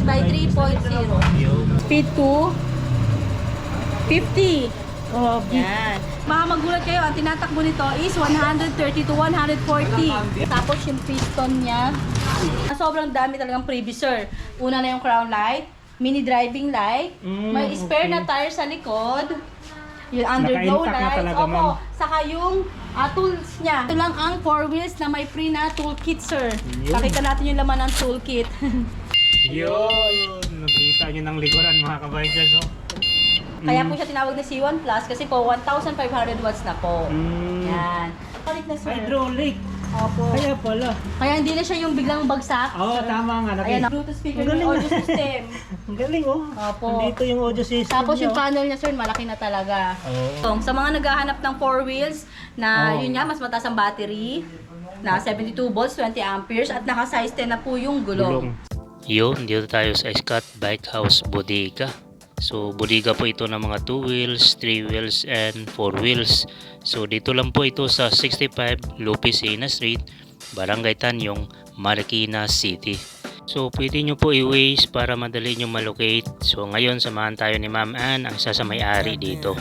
wheels by 3.0. Speed 2, 50. Yan. Mga magulat kayo, ang tinatakbo nito is 130 to 140. Tapos yung piston niya, sobrang dami talagang previous, sir. Una na yung crown light, mini driving light, may spare na tire sa likod, yung underglow light, opo, saka yung tools niya. Ito lang ang 4 wheels na may free na toolkit, sir. Pakita natin yung laman ng toolkit. Yun! Nakita nyo ng likuran mga kabikers, oh. Kaya po siya tinawag na C1 Plus kasi po 1,500 watts na po. Yan. Balik na, sir. Hydraulic. Opo. Kaya pala. Kaya hindi na siya yung biglang bagsak. Oo, tama nga. Ayan, Bluetooth speaker ng audio system. Ang galing, oh. Opo. Nandito yung audio system. Tapos yung panel niya, sir, malaki na talaga. Oh. Sa mga naghahanap ng 4 wheels na yun nga, mas mataas ang battery, na 72 volts, 20 amperes, at naka-size 10 na po yung gulong. Yun, dito tayo sa Scott Bike House Bodega. So, bodega po ito ng mga 2 wheels, 3 wheels, and 4 wheels. So, dito lang po ito sa 65 Lupicina Street, Barangay Tanyong, Marikina City. So, pwede nyo po i-waste para madali nyo malocate. So, ngayon, samahan tayo ni Ma'am Ann, ang isa sa may-ari dito.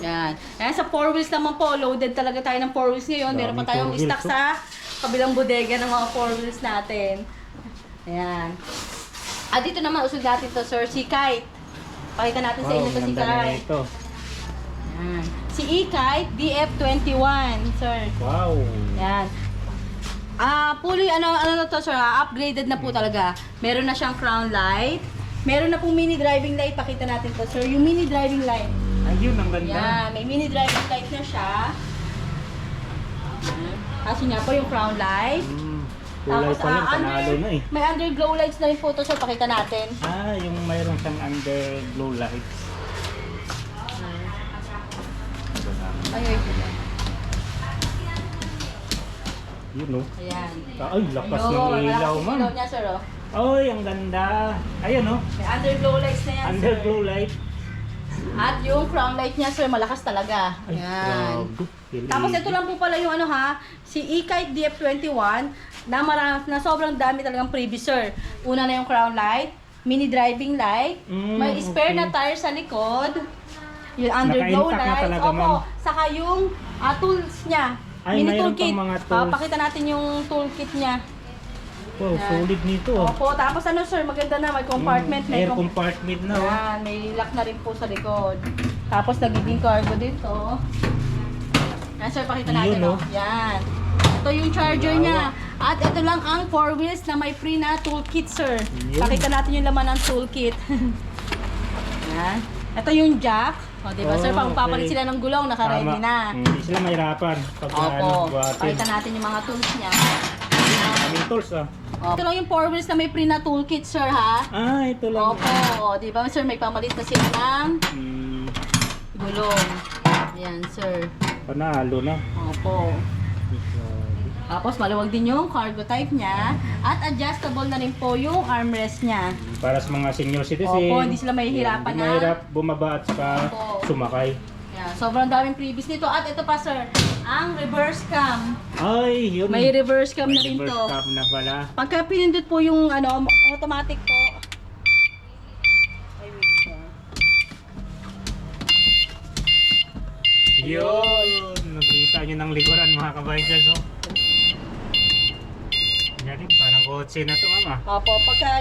Yan. Ayan, sa 4 wheels naman po, loaded talaga tayo ng 4 wheels ngayon. Meron pa tayong stock sa kabilang bodega ng mga 4 wheels natin. Ayan. Dito naman, usog natin to, sir, si Kite. Pakita natin sa inyo to si Kite. Ayan. Si E-Kite DF21, sir. Wow. Yan. Fully, ano na to, sir, upgraded na po talaga. Meron na siyang crown light. Meron na pong mini driving light. Pakita natin to, sir. Yung mini driving light. Ayun, ang ganda. Yan, may mini driving light na siya. Kasi nga po yung crown light. Kulay pa lang, panalo na eh. May underglow lights na rin po ito, sir. Pakita natin. Yung mayroon siyang underglow lights. Ayun. Yun, oh. Ayan. Ay, lakas Ayun, ng ilaw, malakas yung man. ilaw niya, sir, oh. Ay, ang ganda. Ayun, oh. May underglow lights na yan, Underglow sir. light. At yung crown light niya, sir, malakas talaga. Ay, Ayan. grabe. Tapos ito lang po pala yung ano ha, si E-Kite DF21 na sobrang dami talagang previous, sir. Una na yung crown light, mini driving light, may spare na tire sa likod, yung underglow Naka-intact na light, talaga, opo, ma'am. saka yung tools niya. Ay, Mini mayroon toolkit. pang mga tools. Pakita natin yung toolkit niya. Wow, Yan. solid nito, oh. Opo, tapos ano, sir, maganda na, may compartment. Air compartment na, oh. Yan, may lock na rin po sa likod. Tapos nagiging cargo dito. Yan, sir, pakita natin. Yun, Oh. Yan. Ito yung charger niya. At ito lang ang 4 wheels na may free na toolkit, sir. Yun. Pakita natin yung laman ng toolkit. Yan. Ito yung jack. O, diba, sir, pag papalit sila ng gulong, naka-ready na. Hindi sila mahirapan. Pag Opo. buhatin. Pakita natin yung mga tools niya. Aming tools, ah. Ito lang yung 4 wheels na may free na toolkit, sir, ha? Ito lang. Opo. Diba, sir, may pamalit na sila ng gulong. Yan, sir. Panalo na. Opo. Tapos maluwag din yung cargo type niya at adjustable na rin po yung armrest niya. Para sa mga senior citizen. Opo, hindi sila mahihirapan Hindi na. mahirap bumaba at saka Opo. sumakay. Yan, sobrang daming previous nito. At ito pa, sir, ang reverse cam. Ay, yun. May reverse cam na May rin to. reverse cam na pala. Pagka pinindot po yung automatic po. Ay, wait po. Yun! Nakita nyo ng likuran mga kabikers, oh. Yan, parang kotse na to, mama. Opo, pagka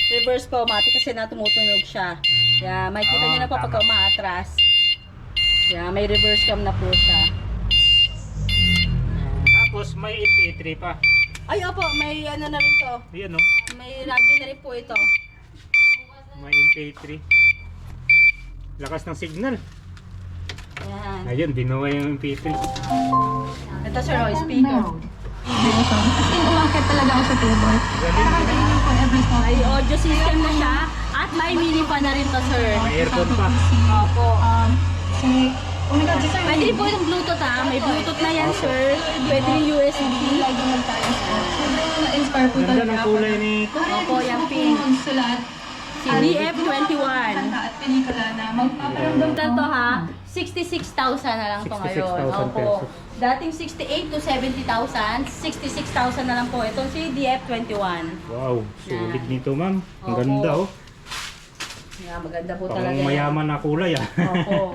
reverse po, automatic kasi na tumutunog siya. Yan, makikita nyo na po pagka umaatras. Yan, may reverse cam na po siya. Tapos may MP3 pa. Ay, opo, may ano na rin to. Yan, oh. May radio na rin po ito. May MP3. Lakas ng signal. Yan. Ayun, binuhay yung MP3. Ito, sir, oh, speaker. As in, umakit talaga ako sa table. Nakakagaling po everything. May audio system na siya. At may mini pa na rin to, sir. May aircon pa. Opo. Oh my God, gusto Pwede rin po yung Bluetooth, ha. May Bluetooth na yan, sir. Pwede rin USB. lagi magtayo siya. Na-inspire po Ganda talaga ng ako. kulay nito. Opo, yung pink. Sulat. Si BF21. pelikula na magpaparamdam Ito to ha, 66,000 na lang to ngayon. 66,000 Opo. pesos. Dating 68 to 70,000, 66,000 na lang po. Itong si DF21. Wow, sulit Yan. nito ma'am. Ang Opo. ganda oh. Yeah, maganda po Pang talaga. yan. mayaman na kulay ah. Opo.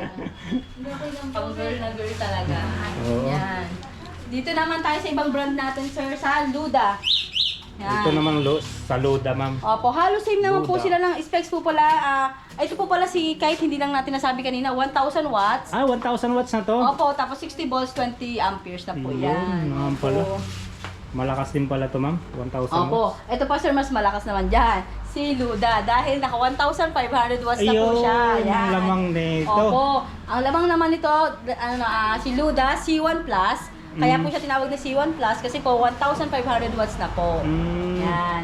Pang girl na girl talaga. Oo. Yan. Dito naman tayo sa ibang brand natin, sir, sa Luda. Yan. Ito naman sa Loda ma'am. Opo, halos same naman po Luda. sila ng specs po pala. Ito po pala si kahit hindi lang natin nasabi kanina, 1,000 watts. Ah, 1,000 watts na to. Opo, tapos 60 volts, 20 amperes na po Yun, yan. naman pala. Opo. Malakas din pala to ma'am. 1,000 Opo. watts. Ito pa sir, mas malakas naman dyan. Si Luda, dahil naka 1,500 watts na po Ayun, siya. ang lamang nito. Opo. Ang lamang naman nito, si Luda, C1 Plus. Kaya po siya tinawag na C1 Plus kasi po 1,500 watts na po. Mm. Yan.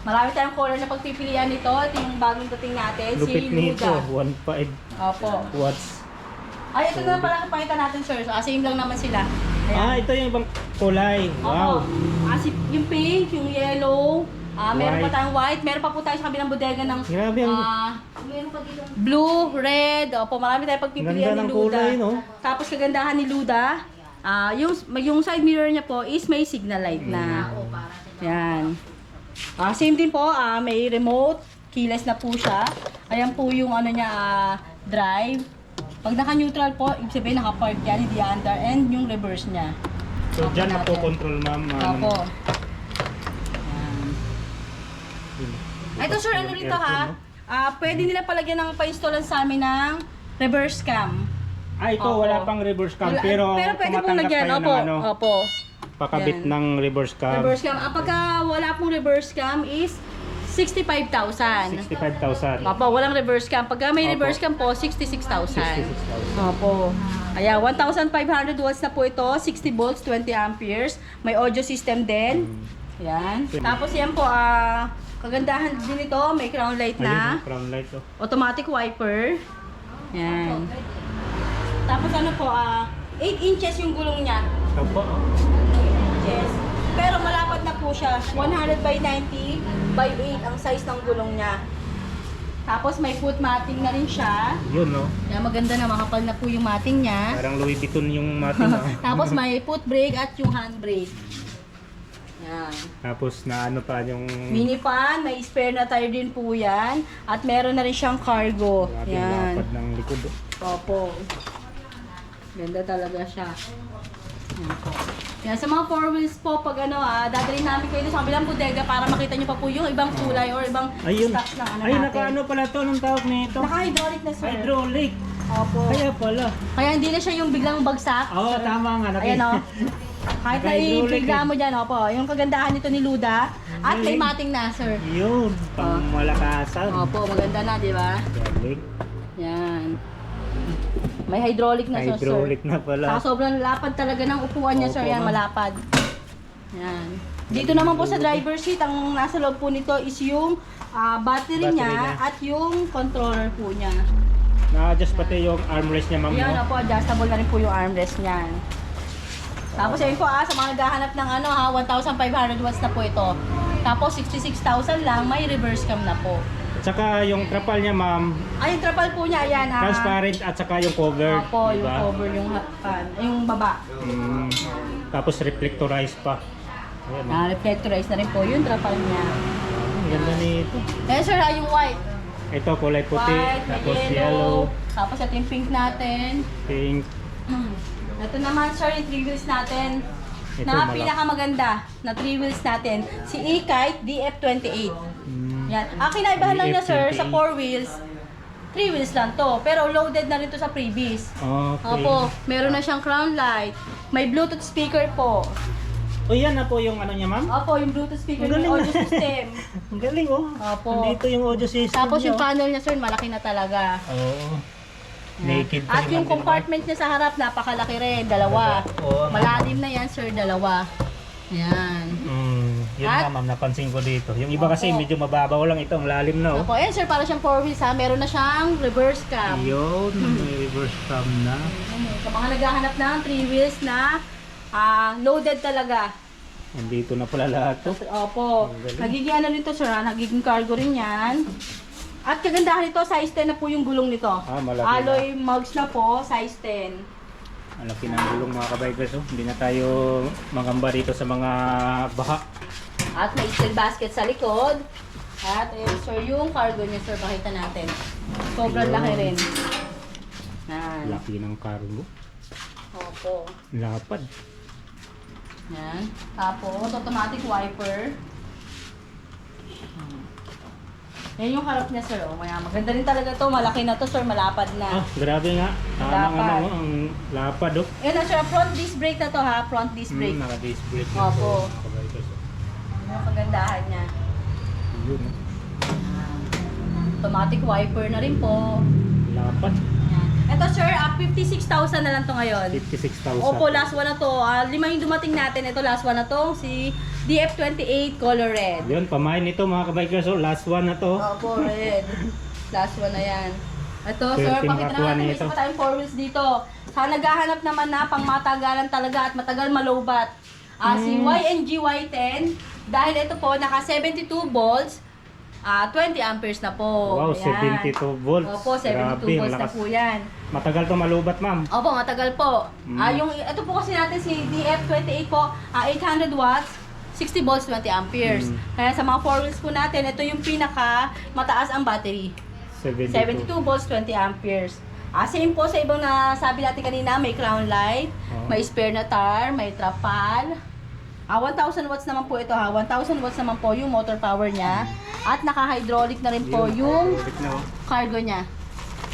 Marami tayong color na pagpipilian nito. Ito yung bagong dating natin, Lupit si nito. Luda. 1,500 Opo. watts. Ay, ito na pala kapakita natin sir. So, same lang naman sila. Ayan. Ito yung ibang kulay. Wow. Opo. Yung pink, yung yellow, meron pa White. tayong white, meron pa po tayo sa kabilang bodega ng Grabe ang meron pa dito blue, red, opo, marami tayong pagpipilian Ganda ni ng Luda. kulay, no? Tapos kagandahan ni Luda, yung side mirror niya po is may signal light na. Yan. Same din po, may remote, keyless na po siya. Ayan po yung ano niya, drive. Pag naka-neutral po, ibig sabihin naka-park yan, hindi under, and yung reverse niya. So, dyan na po natin. control ma'am. Opo. Ito sir, ano rito ha? Pwede nila palagyan ng pa-installan sa amin ng reverse cam. Ito Opo. wala pang reverse cam. Wala- Pero pwede pong tumatanggap lagyan. kayo Opo. ng ano, Opo. pakabit Yan. ng reverse cam. Reverse cam. Pagka wala pong reverse cam is 65,000. 65,000. Opo, walang reverse cam. Pagka may Opo. reverse cam po, 66,000. 66,000. Opo. Kaya 1,500 watts na po ito, 60 volts, 20 amperes. May audio system din. Yan. Tapos yan po, kagandahan din ito, may crown light Ayun, na. crown light oh. Automatic wiper. Yan. Tapos ano po, 8 inches yung gulong niya. Opo. 8 inches. Pero malapad na po siya. 100 by 90 by 8 ang size ng gulong niya. Tapos may foot matting na rin siya. Yun no. Yan, maganda na, makapal na po yung matting niya. Parang Louis Vuitton yung matin ah. Tapos may foot brake at yung handbrake. Yan. Tapos na ano pa yung Mini fan, may spare na tire din po yan. At meron na rin siyang cargo. grabe Yan. lapad ng likod. Oh. Opo. Ganda talaga siya. Yan po. Yan, sa mga 4 wheels po, pag ano dadalhin namin kayo sa kabilang bodega para makita nyo pa po yung ibang kulay or ibang Ayun. stocks ng ano Ay, natin. naka-ano pala to ng tawag nito? Naka-hydraulic na sir. Hydraulic. Opo. Kaya pala. Kaya hindi na siya yung biglang bagsak. Oo, tama nga. Ayan o. Kahit na Naka-hydraulic ibigla eh. mo dyan, opo. Yung kagandahan nito ni Luda. At may mating na, sir. Yun, pang malakasan. Opo, maganda na, di ba? Hydraulic. Yan. May hydraulic na, sir. Hydraulic na pala. Saka sobrang lapad talaga ng upuan niya, sir. Opo, Yan, ma'am. malapad. Yan. Dito naman po sa driver seat, ang nasa loob po nito is yung battery Battery niya niya. at yung controller po niya. Na-adjust pati yung armrest niya, ma'am. Yan, no? opo, adjustable na rin po yung armrest niyan. Tapos ayun po sa mga naghahanap ng 1,500 watts na po ito. Tapos 66,000 lang, may reverse cam na po. At saka yung trapal niya, ma'am, Ay, yung trapal po niya, ayan transparent at saka yung cover. Opo, yung diba? cover, yung baba. Mm, tapos reflectorized pa. Ayan. Reflectorized na rin po yung trapal niya. Ang ganda nito. Then sir, yung white. Ito kulay puti, White, may tapos yellow. yellow, Tapos ito yung pink natin. pink. Ito naman sir, yung 3 wheels natin. Ito, Na malaki. pinakamaganda na 3 wheels natin. Si E-Kite DF28. Mm, Yan. Ang kinaibahan lang niya sir, sa 4 DF28. wheels, 3 wheels lang to. Pero loaded na rin to sa previous. okay. Opo, meron na siyang crown light. May Bluetooth speaker po. O yan na po yung ano niya, ma'am? Opo, yung Bluetooth speaker, Ang galing yung audio na. system. Ang galing oh. Opo. Nandito yung audio system Tapos niya, yung panel niya sir, malaki na talaga. Oo. Yan. Naked pa At yung ano. compartment niya sa harap, napakalaki rin. Dalawa. Oo. Malalim na yan sir, dalawa. Yan. Yun At- nga ma'am, napansin ko dito. Yung iba kasi Opo. medyo mababaw lang ito, ang lalim na oh. Opo, ayan sir, para siyang 4 wheels ha. Meron na siyang reverse cam. Yun, may reverse cam na. Sa mga naghahanap ng 3 wheels na loaded talaga. Nandito na pala lahat to. Opo. Ang galing. Nagiging ano rin to sir, nagiging cargo rin yan. At kagandahan nito, size 10 na po yung gulong nito. Malaki Alloy mugs na po, size 10. Ang laki ng gulong mga kabikers. Oh. Hindi na tayo magamba dito sa mga baha. At may steel basket sa likod. At ayun, sir, yung cargo niya, sir, pakita natin. Sobrang laki rin. Yan. Laki ng cargo. Opo. Lapad. Yan. Tapos, automatic wiper. Yan yung harap niya, sir. Oh, maganda rin talaga to. Malaki na to, sir. Malapad na. Grabe nga. Lapad. Ang lapad oh. Yan na, sir. Front disc brake na to, ha? Front disc brake. Naka-disc brake na Opo. to, mga kabikers. Yan yung kagandahan niya. Yun. Automatic wiper na rin po. Lapad. Yan. Ito, sir, 56,000 na lang to ngayon. 56,000. Opo, last one na to. 5 yung dumating natin. Ito, last one na to. Si DF28 color red. Yun, pamain nito mga kabikers. Oh. Last one na to. Opo, red. Last one na yan. Ito, sir, 13 pakita Mark 1 natin. May ito. isa pa tayong 4 wheels dito. Sa naghahanap naman na pang matagalan talaga at matagal malobat. Si YNG Y10. Dahil ito po, naka 72 volts. 20 amperes na po. Wow, Ayan. 72 volts. Opo, 72 Grabe, volts na malakas. po yan. Matagal to malubat, ma'am. Opo, matagal po. Ito po kasi natin si DF28 po, 800 watts, 60 volts, 20 amperes. Kaya sa mga 4 wheels po natin, ito yung pinaka mataas ang battery. 72 volts, 20 amperes. Same po sa ibang nasabi natin kanina, may crown light, may spare na tar, may trapal. 1,000 watts naman po ito ha. 1,000 watts naman po yung motor power niya. At naka-hydraulic na rin po yung cargo niya.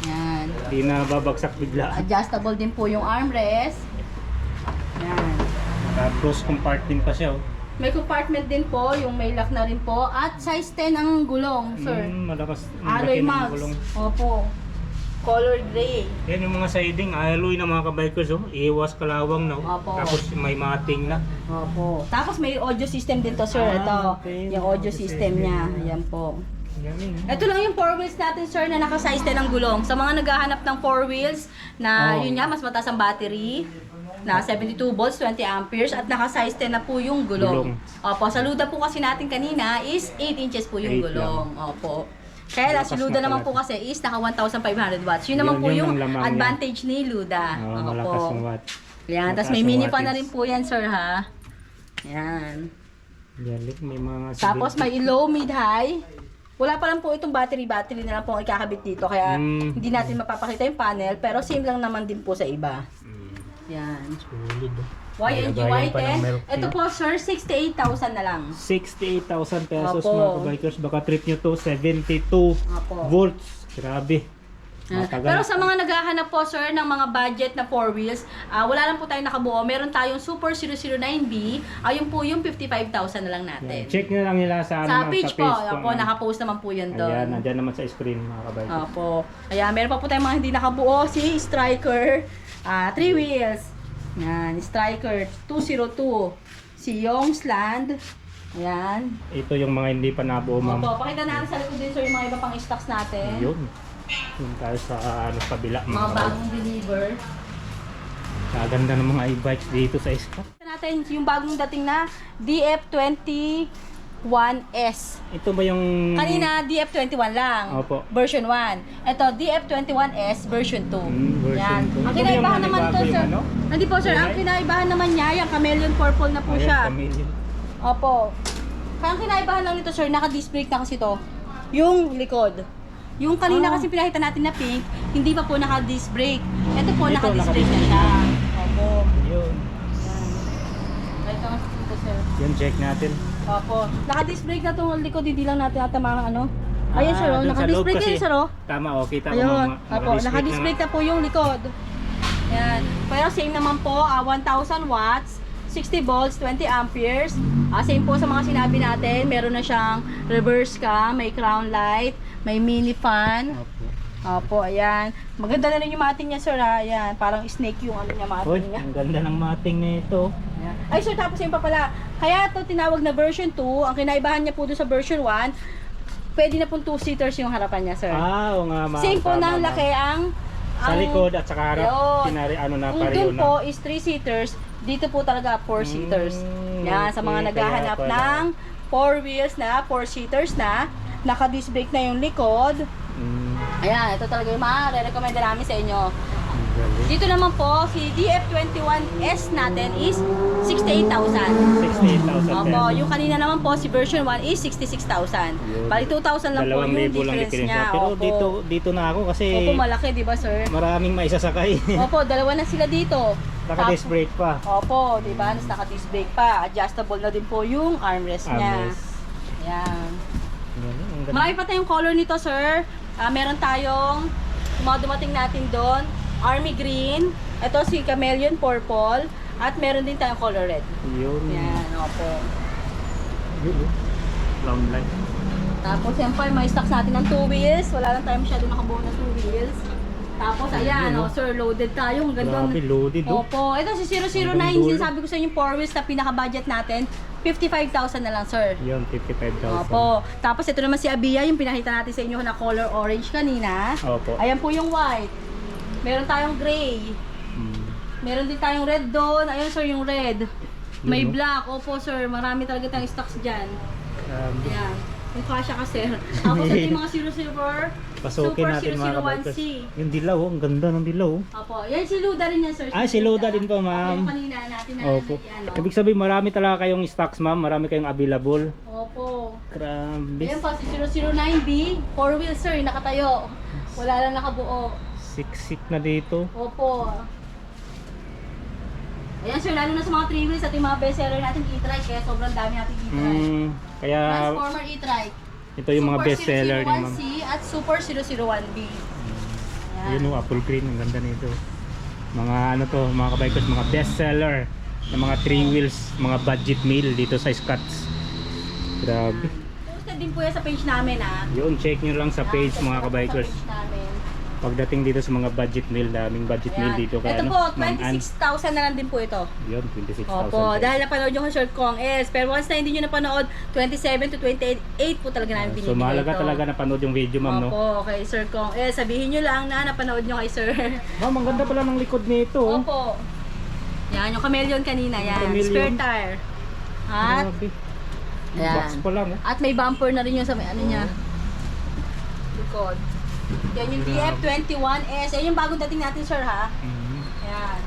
Yan. Hindi na babagsak bigla. Adjustable din po yung armrest. Yan. Close compartment pa siya. Oh. May compartment din po, yung may lock na rin po. At size 10 ang gulong, sir. Malakas. Alloy mugs. Opo. Color gray. Yan yung mga siding, alloy na mga kabikers. Oh. Iwas kalawang na. Oh. Opo. Tapos may mating na. Opo. Tapos may audio system din to, sir. Ito. Okay. Yung audio system niya. Ayan po. Yan. Ito lang yung 4 wheels natin, sir, na naka-size 10 ang gulong. Sa mga naghahanap ng 4 wheels na yun nga, mas mataas ang battery, na 72 volts, 20 amperes, at naka-size 10 na po yung gulong. Opo, sa Luda po kasi natin kanina is 8 inches po yung 8 gulong. Opo. Kaya lang, si Malakas Luda na naman pala. po kasi is naka 1,500 watts. Yun naman Yun, po yun yung ang lamang advantage ni Luda. Malakas yung watt. Yan, tapos Mataas may ang mini fan na wattage. rin po yan, sir, ha? Yan. Yan, may mga Tapos may low, mid, high. Wala pa lang po itong battery na lang po ang ikakabit dito. Kaya hindi natin mapapakita yung panel. Pero same lang naman din po sa iba. Yan. Solid. Oh. YNG Lagayan pa ng Y10. milk Ito tea. po, sir, 68,000 na lang. 68,000 pesos Opo. mga kabikers. Baka trip nyo to 72 Opo. volts. Grabe. Matagal. Pero sa mga naghahanap po, sir, ng mga budget na 4 wheels, wala lang po tayong nakabuo. Meron tayong Super 009B. Ayun po yung 55,000 na lang natin. Check nyo lang nila sa, Sa ano, page po. Opo, ano. nakapost naman po yun doon. Ayan, nandyan naman sa screen mga kabikers. Opo. Ayan, meron pa po tayong mga hindi nakabuo. Si Striker, 3 wheels. Yan, Striker 202. Si Youngsland. Ayan. Ito yung mga hindi pa nabuo, ma'am. Opo, pakita natin sa likod din, sir, yung mga iba pang stocks natin. Yun. Yung tayo sa kabila. Mga kabikers. bagong deliver. Kaganda ng mga e-bikes dito sa Escap. Pakita natin yung bagong dating na DF21S. Ito ba yung... Kanina, DF21 lang. Opo. Version 1. Ito, DF21S version 2. version Yan. 2. Ang Ito ba kinaibahan yung naman to, manibago sir. yung ano? Hindi po, sir. Ang Kulay? kinaibahan naman niya, yung chameleon purple na po Ayan, siya. chameleon. Opo. Kaya ang kinaibahan lang nito, sir, naka-disc brake na kasi to. Yung likod. Yung kanina kasi pinakita natin na pink, hindi pa po naka-disc brake. Ito po, Ito, naka-disc brake na naka-disc siya. Opo. Yun. Yan. Ito nga dito, sir. Yan, check natin. Opo. Naka-disc brake na itong likod, hindi lang natin natamaan ano. Ayan, sir, oh. dun sa Naka-disc loob brake kasi. yun, sir, oh. Tama, kita ko Ayun. mga Opo, naka-disc brake na po yung likod. Yan. Pero same naman po, 1,000 watts, 60 volts, 20 amperes. Same po sa mga sinabi natin, meron na siyang reverse cam, may crown light, may mini fan. Opo. Opo, ayan. Maganda na rin yung mating niya, sir, ha. Ayan, parang snake yung ano niya, Uy, mating niya. ang ganda ng mating nito. Ayan. Ay, sir, tapos yun pa pala. Kaya ito tinawag na version 2. Ang kinaibahan niya po doon sa version 1, pwede na pong 2-seaters yung harapan niya, sir. Oo nga, ma'am. Same po Tama, ng ma'am. laki ang... Sa likod at saka harap, Yun. pinari, ano na, Kung pareho doon na. po is 3-seaters, dito po talaga 4-seaters. Yan, sa mga okay, naghahanap kaya pala. ng 4 wheels na, 4-seaters na, naka-disc brake na yung likod, Ayan, ito talaga yung ma-recommend namin sa inyo. Galing. Dito naman po, si DF21S natin is 68,000. 68,000 Opo, pesos. yung kanina naman po, si version 1 is 66,000. Yun. Bali 2,000 lang po yung 2,000 lang difference difference niya. Pero Opo. dito na ako kasi Opo, malaki, di ba sir? maraming maisasakay. Opo, dalawa na sila dito. Naka-disc brake pa. Opo, di ba? Tapos naka-disc brake pa. Adjustable na din po yung armrest niya. Armrest. Ayan. Galing, ang ganda. Marami pa tayong color nito, sir. Meron tayong mga dumating natin doon. Army green. Ito si chameleon purple. At meron din tayong color red. Yun. Yan, opo. Yun. Long line. Tapos, siyempre, may stocks natin ng 2 wheels. Wala lang tayo masyado nakabuo na 2 wheels. Tapos, ayan, Yun, oh, sir, loaded tayo. Ang ganda. Grabe, loaded, oh. Opo. Ito si 009. Ang ganda. Sinasabi ko sa inyo, 4 wheels na pinaka-budget natin. 55,000 na lang, sir. Yun, 55,000. Opo. Tapos ito naman si Abia, yung pinakita natin sa inyo na color orange kanina. Opo. Ayan po yung white. Meron tayong gray. Meron din tayong red doon. Ayun sir, yung red. May Yun, no? black. Opo sir, marami talaga tayong stocks dyan. Ayan. Yung kasya ka sir. Tapos ito yung mga 004. Pasukin natin mga kabikers. 001C. Yung dilaw, oh, ang ganda ng dilaw. Oh. Opo. Yan si Luda rin yan sir. Ah, si Luda din po, ma'am. Opo, yung kanina natin na Opo. ano. Ibig sabihin, marami talaga kayong stocks, ma'am. Marami kayong available. Opo. Grabe. Ayan po, si 009B. 4 wheels sir, nakatayo. Wala lang nakabuo. Siksik na dito. Opo. Ayan sir, lalo na sa mga 3 wheels at yung mga bestseller natin e-trike, kaya sobrang dami natin e-trike. Kaya Transformer e-trike. ito yung mga Super bestseller ni ma'am. 001C at Super 001B. Ayan. Yun oh, apple green, ang ganda nito. Mga ano to, mga kabikers, mga bestseller ng mga 3 wheels, mga budget meal dito sa Scott's. Grabe. Posted din po yan sa page namin ha. Yun, check nyo lang sa page Yan, mga sa kabikers. page namin. Pagdating dito sa mga budget meal, daming budget meal Ayan. dito. Ito ano, po, Ma'am Ann. 26,000 na lang din po ito. Yun, 26,000. Opo, dahil napanood nyo kung Short Kong S. Pero once na hindi nyo napanood, 27 to 28 po talaga namin binibigay So mahalaga ito. talaga napanood yung video, ma'am, no? Opo, kay Sir Kong S. Sabihin nyo lang na napanood nyo kay Sir. Ma'am, ang ganda pala ng likod nito. Oh. Opo. Yan, yung chameleon kanina. Yan, Chameleon. spare tire. At, Grabe. Ayan. Box pa lang, oh. at may bumper na rin yung sa may ano niya. Likod. Yan yung DF21S. Yan yung bagong dating natin, sir, ha? Yan.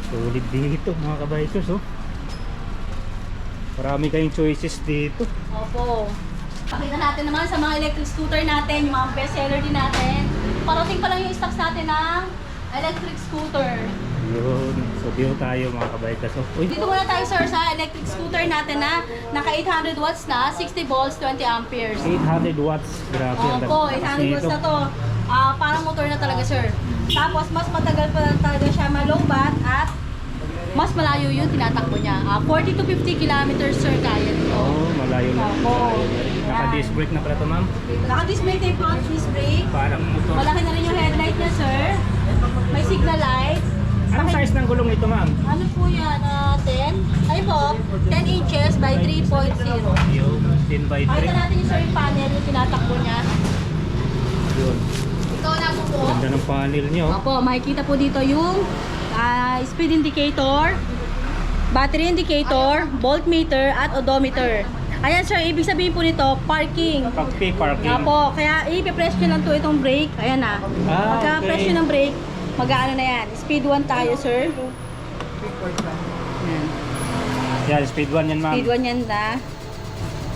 Solid dito, mga kabikers, oh. Marami kayong choices dito. Opo. Pakita natin naman sa mga electric scooter natin, yung mga best seller din natin. Parating pa lang yung stocks natin ng electric scooter. Yun. So dito tayo, mga kabikers, oh. Uy, Dito muna tayo, sir, sa electric scooter natin na naka 800 watts na, 60 volts, 20 amperes. 800 watts. Grabe. ang Opo, lakas 800 watts nito. na to. Parang motor na talaga, sir. Tapos, mas matagal pa talaga siya ma-lowbat at mas malayo yung tinatakbo niya. 40 to 50 kilometers, sir, kaya nito. Oh, malayo na. Opo. Naka-disc brake na pala ito, ma'am. Naka-disc brake na yung front disc brake. Parang motor. Malaki na rin yung headlight niya, sir. May signal light. Anong size ng gulong nito, ma'am? Ano po yan? 10? Ay po, 10 inches by 3.0. Yung 10 by 3. Pakita natin yung sir yung panel, yung tinatakbo niya. Yun. Ikaw na po. Ganda ng panel niyo. Opo, makikita po dito yung speed indicator, battery indicator, voltmeter, at odometer. Ayan sir, ibig sabihin po nito, parking. Pag-pay parking. Opo, kaya ipipress nyo lang to itong brake. Ayan na. Pagka-press okay. nyo ng brake, mag-ano na yan. Speed 1 tayo sir. Ayan. Yan, speed 1 yan, ma'am. Speed 1 yan na.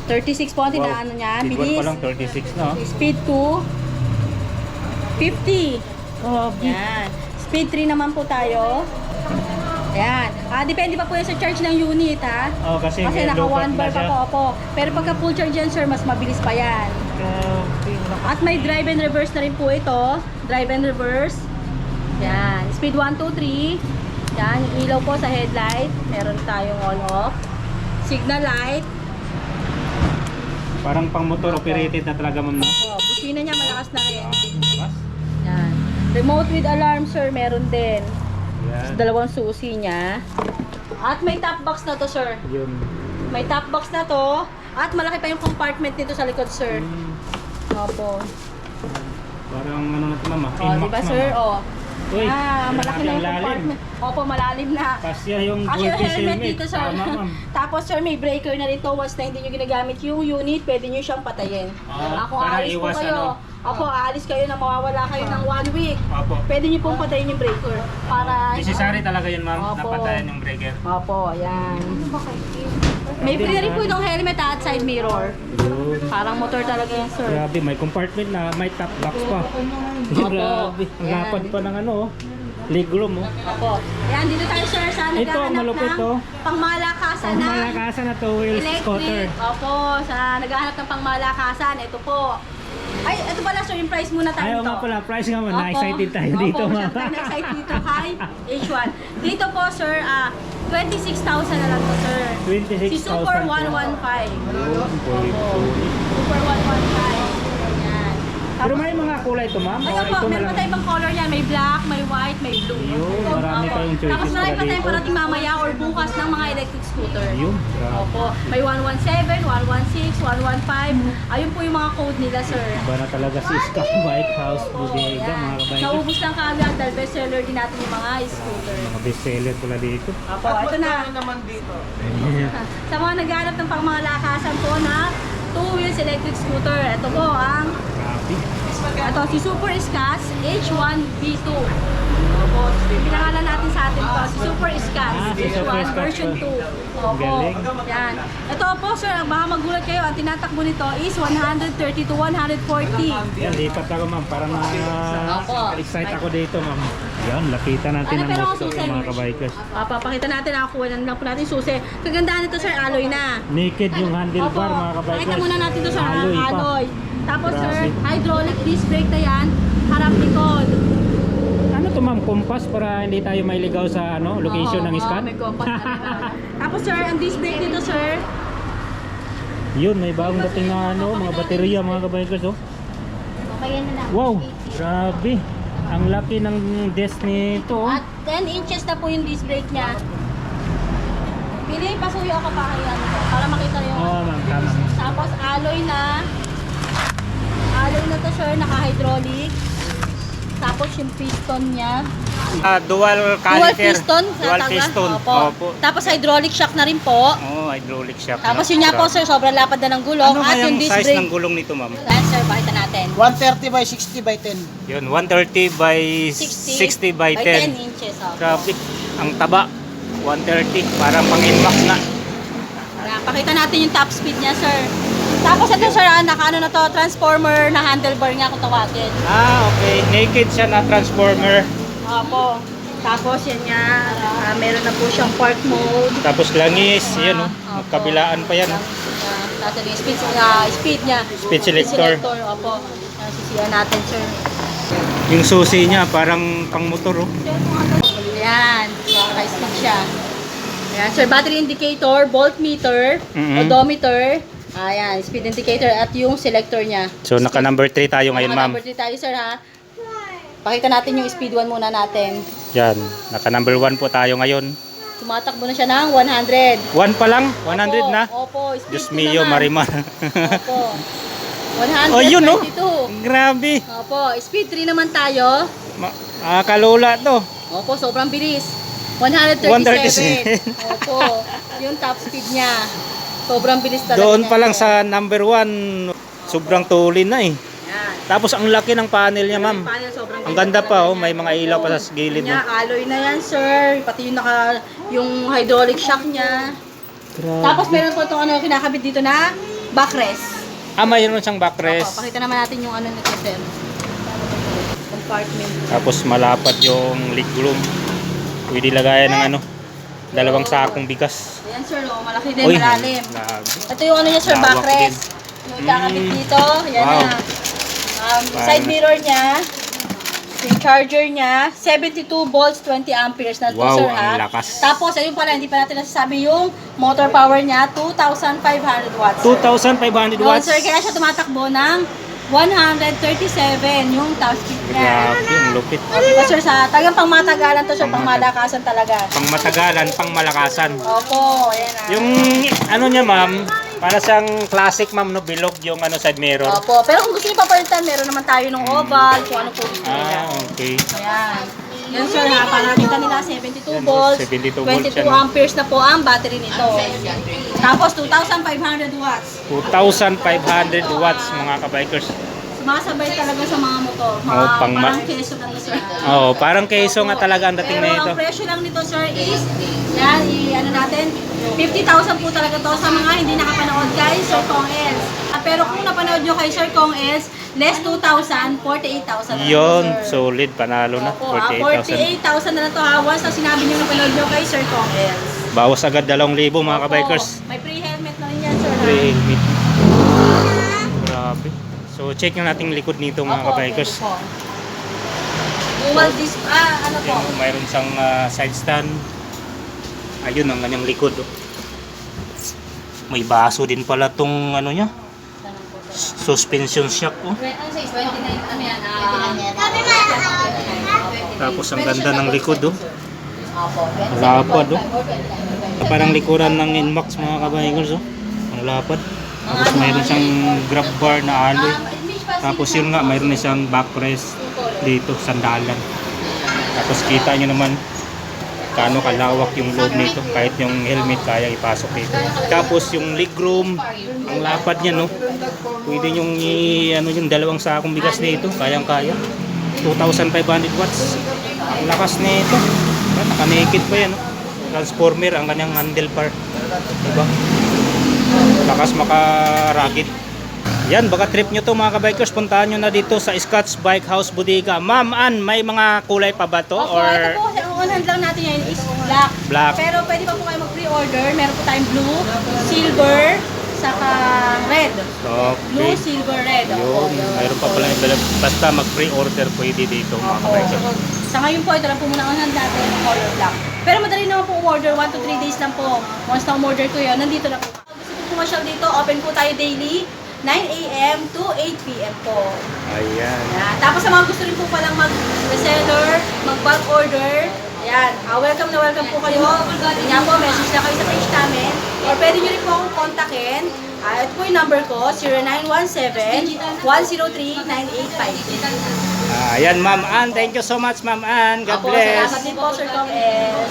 36 po ang ano niya, Speed 1 bilis. pa lang, 36 na. Oh. Speed 2, 50. Grabe. Yan. Speed 3 naman po tayo. Yan. Depende pa po yan sa charge ng unit, ha? Oh, kasi Kasi may naka low 1 batt bar na pa siya. po, opo. Pero pagka full charge yan, sir, mas mabilis pa yan. Grabe. At may drive and reverse na rin po ito. Drive and reverse. Yan. Speed 1, 2, 3. Yan. Yung ilaw po sa headlight. Meron tayong on-off. Signal light. Parang pang motor operated na talaga, ma'am. Opo. Busina niya malakas na rin. Mas? Yan. Remote with alarm, sir, meron din. Yan. Dalawang susi niya. At may top box na to, sir. Yun. May top box na to. At malaki pa yung compartment nito sa likod, sir. Opo. Parang ano na ito, ma'am. O, di ba, sir? O. Uy, malaki na yung lalim. compartment. Opo, malalim na. Kasya yung Kasi yung goldfish helmet helmet. dito, sir. Tama, ma'am. Tapos, sir, may breaker na rito. Once na hindi nyo ginagamit yung unit, pwede nyo siyang patayin. Ako, para aalis po iwas, kayo. ano? Opo, aalis kayo na mawawala kayo ng 1 week. Opo. Pwede nyo pong patayin yung breaker. Para... Necessary talaga yun, ma'am. Opo. Napatayan yung breaker. Opo, ayan. May free na rin po itong helmet at side mirror. Yun. Parang motor talaga yan, sir. Grabe, may compartment na, may top box pa. Grabe, ang Yan. lapad pa ng ano, legroom oh. Opo. Ayan, dito tayo, sir, sa Ito, naghahanap malupit, ng oh. pangmalakasan na Malakasan na two wheels scooter. Opo, sa naghahanap ng pangmalakasan. Ito po. Ay, ito pala, sir, yung price muna tayo Ayaw dito. nga pala, price nga man, Opo. na-excited tayo dito, Opo, ma'am. syempre, na-excited dito kay H1. Dito po, sir, 26,000 na lang po, sir. 26,000 Si Super po. 115. Sulit. Super 115. Ayan. Pero may mga kulay ito, ma'am? Ayun po, ito na meron pa lang? tayong ibang color yan. May black, may white, may blue. Yun, marami Opo. tayong choices Tapos marami pala pa tayong dito. parating mamaya or bukas ng mga electric scooter. Yun, grabe. Opo. May 117, 116, 115. Ayun po yung mga code nila, sir. Iba na talaga si Scott Bike House Bodega, mga kabayan. Naubos lang kaagad dahil bestseller din natin yung mga scooter. Mga bestseller pala dito. Opo, ito na. Sa mga naghanap ng pang mga lakasan po na 2 wheels electric scooter. Ito po ang Grabe. ito si Super Scats H1V2. Opo, pinangalan natin sa atin to, si Super Scats Si Super H1 Scats version po. 2. Opo, Galing. yan. Ito po, sir, baka magulat kayo, ang tinatakbo nito is 130 to 140. Yan, lipat ako, ma'am. Parang Opo. excited ako dito, ma'am. Yan, lapitan natin Ano, ang pero ang gusto susi? ng mga kabikers. Papakita natin, nakakuha na lang po natin susi. Kagandahan nito, sir, alloy na. Naked yung handlebar, Opo. mga kabikers. Pakita muna natin to sa Alloy pa. alloy. Tapos, sir, Grabe. hydraulic disc brake na yan, harap likod. Ano to, ma'am? Compass para hindi tayo mailigaw sa ano location Oo, ng oo, scan? may compass na rin. Tapos, sir, ang disc brake nito, sir, Yun, may bagong dating na ano, mga baterya, mga kabikers, oh. Kaya na lang. Wow, grabe. Ang laki ng desk nito, oh. at 10 inches na po yung disc brake niya. Pili, pasuyo ka pa kayo para makita yung... Oo, ma'am, tama. Tapos, alloy na to, sir, naka-hydraulic. Tapos, yung piston niya. Dual Dual piston. Dual tawag. piston. Opo. Opo. Tapos, hydraulic shock na rin po. Oh, hydraulic shock. Tapos, yun nga po, sir, sobrang lapad na ng gulong. Ano at yung kayang disc size brake. ng gulong nito, ma'am? Ayan, sir, pakita natin. 130 by 60 by 10. Yun, 130 by 60 by 10. 10 inches. Opo. Grabe, ang taba. 130, parang pang inbox na. Ayan, pakita natin yung top speed niya, sir. Tapos ito, sir, naka-ano na to, transformer na handlebar nga kung tawagin. Ah, okay. Naked siya na transformer. Opo. Tapos yan nga, meron na po siyang park mode. Tapos langis, yun, oh. Opo. Magkabilaan pa yan, oh. Tapos yung speed niya. Speed selector. Opo. Sisiyan natin, sir. Yung susi niya, parang pang motor, oh. Ayan, naka-speed siya. Ayan, sir, battery indicator, voltmeter, Mhm. odometer, ayan, speed indicator at yung selector niya. So, naka number 3 tayo ngayon, ma'am. Number 3 tayo, sir, ha? Pakita natin yung speed 1 muna natin. Yan, naka number 1 po tayo ngayon. Tumatakbo na siya ng 100. 1 pa lang? 100 Opo, na? Opo, speed Diyos 2 mio, naman. Marimar. Opo. 122. Oh, yun, oh. Grabe. Opo, speed 3 naman tayo. Kalula to. Opo, sobrang bilis. 137. 137. Opo, yung top speed niya. Sobrang bilis talaga Doon niya, pa lang sir. sa number 1, sobrang tulin na eh. Yan. Tapos ang laki ng panel niya, ma'am. Panel, sobrang Ang ganda ganda pa, talaga oh. niya. May mga ilaw pa Opo. sa gilid, Niya, no? alloy na yan, sir. Pati yung hydraulic shock niya. Grabe. Tapos meron po itong ano, kinakabit dito na backrest. Mayroon siyang Opo, backrest. pakita naman natin yung ano nito, sir. Compartment. Tapos malapad yung legroom. Pwede lagayan ng ano, dalawang sakong bigas. Ayan, sir, oh, malaki din, Uy, malalim. grabe. Ito yung ano niya, sir, Lawak backrest. Yung ikakabit dito, yan Wow. na. Side mirror niya, yung charger niya, 72 volts, 20 amperes na to, Wow, sir, ang ha? lakas. Tapos, ayun pala, hindi pa natin nasasabi yung motor power niya, 2,500 watts. 2,500 Yun, watts. sir, kaya siya tumatakbo ng 137 yung top speed niya. Grabe, ang lupit. Diba, sir, sa tagang pangmatagalan to, sir, pangmalakasan talaga. Pang matagalan, pang malakasan. Opo, ayan na. Yung ano niya, ma'am, para siyang classic, ma'am, no, bilog yung ano side mirror. Opo, pero kung gusto niyo papalitan, meron naman tayo ng oval, kung ano po gusto nila. Ah, okay. Ayan. Yan sir ha, para nakita nila 72 volts, 72 volts 22 yan, no? amperes na po ang battery nito. Tapos 2,500 watts. 2,500 watts mga kabikers. Sumasabay talaga sa mga motor. Mga Oh, parang keso lang sir. Oh, parang keso nga talaga ang dating Pero na ito. ang presyo lang nito sir is, yan, ano natin, 50,000 po talaga to sa mga hindi nakapanood kay Sir Kong Els. Pero kung napanood nyo kay Sir Kong Els, less 2,000, 48,000 na Yon, lang, sir. solid, panalo na. Opo, 48,000. 48,000 na lang to ha. Once na sinabi nyo napanood nyo kay Sir Kong Els. Bawas agad 2,000 mga Opo, kabikers. may free helmet na rin yan sir ha. Free helmet. Grabe. So check na natin likod nito mga Opo, kabikers. pwede po. Dual disc, ano po? Yan, mayroon siyang side stand. Ayun ang kanyang likod. Oh. May baso din pala tong ano niya. Suspension shock. Oh. Ano size? 29, ano yan? Tapos ang ganda ng likod. Oh. Lapad. Oh. Parang likuran ng Inmax mga kabikers. Oh. Ang lapad. Tapos mayroon siyang grab bar na alloy. Tapos yun nga, mayroon na siyang backrest dito, sandalan. Tapos kita nyo naman kaano kalawak yung loob nito. Kahit yung helmet kaya ipasok dito. Tapos yung legroom, ang lapad niya no. Pwede yung ano yung dalawang sakong bigas nito, kayang kaya. 2,500 watts. Ang lakas nito. Naka-naked pa yan. No? Transformer ang kanyang handlebar. Diba? Lakas maka-rugged. Yan, baka trip nyo to mga kabikers, puntahan nyo na dito sa Scott's Bike House Bodega. Ma'am Ann, may mga kulay pa ba to? Opo, ito po, ang on-hand lang natin yan is black. Black. Pero pwede pa po kayo mag-pre-order. Meron po tayong blue, silver, saka red. Blue, Okay. silver, red. Yun, mayroon pa pala iba. Basta mag-pre-order pwede dito mga Opo. kabikers. Sa ngayon po, ito lang po muna ang on-hand natin, color black. Pero madali naman po order, 1 to 3 days lang po. Once na umorder ko yun, nandito na po. Gusto po pumasyal dito, open po tayo daily, 9 a.m. to 8 p.m. po. Ayan. Ayan. Tapos sa mga gusto rin po palang mag-reseller, mag-bulk order, ayan, welcome na welcome po kayo. Yan po, message na kayo sa page namin. Or pwede nyo rin po akong kontakin. Ito po yung number ko, 0917-103-9856. Ayan, Ma'am Ann. Thank you so much, Ma'am Ann. God Opo, bless. salamat din po, Sir Tom S.